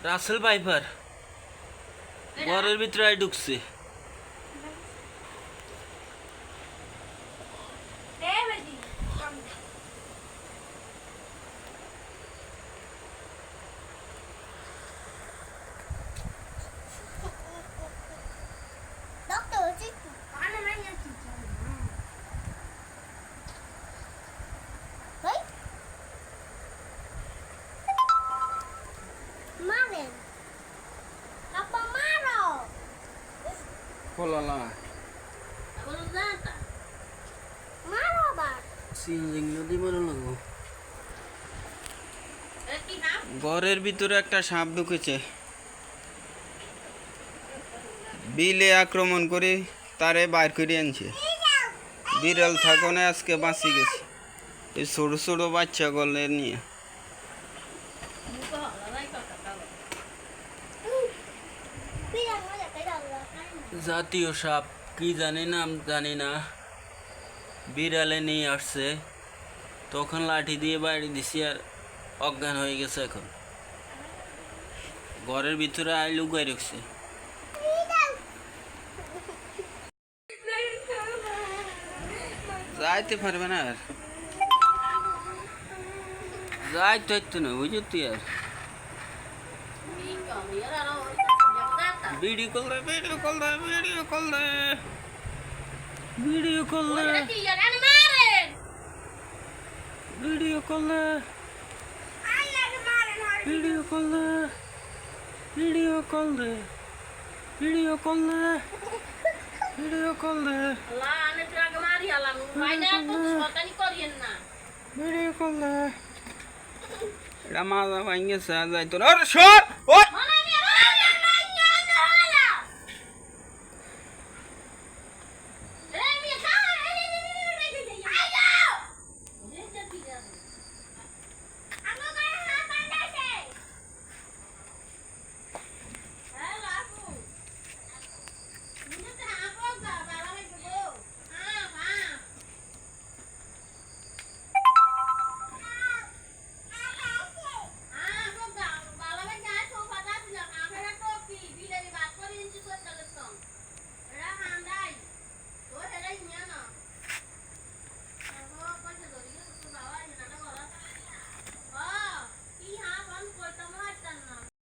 Russell viper ঘরের ভিতরে ঢুকছে। Polala. সিঞ্জিং নদী বড় লাগবো। ঘরের ভিতরে একটা সাপ ঢুকেছে। বিলে আক্রমণ করে তারে বাইর করে আনছে। বিড়াল থাকনে আজকে বাঁচি গেছে এই ছোট ছোট বাচ্চা গলে নিয়ে। জাতীয় সাপ কি জানি নাম জানি না, বিড়ালে নিয়ে আসছে, তখন লাঠি দিয়ে বাড়ি দিছি আর অজ্ঞান হয়ে গেছে। এখন ঘরের ভিতরে লুকাই রাখছে। যাইতে পারবে না আর, যাইতে হইতো না বুঝলি তুই আর। ভিডিও কল দে, ভিডিও কল দে, ভিডিও কল দে, ভিডিও কল দে, ভিডিও কল দে, ভিডিও কল দে, ভিডিও কল দে, ভিডিও কল দে, ভিডিও কল দে, ভিডিও কল দে। এটা মাজা ভাঙ গেছে, যাইতো না।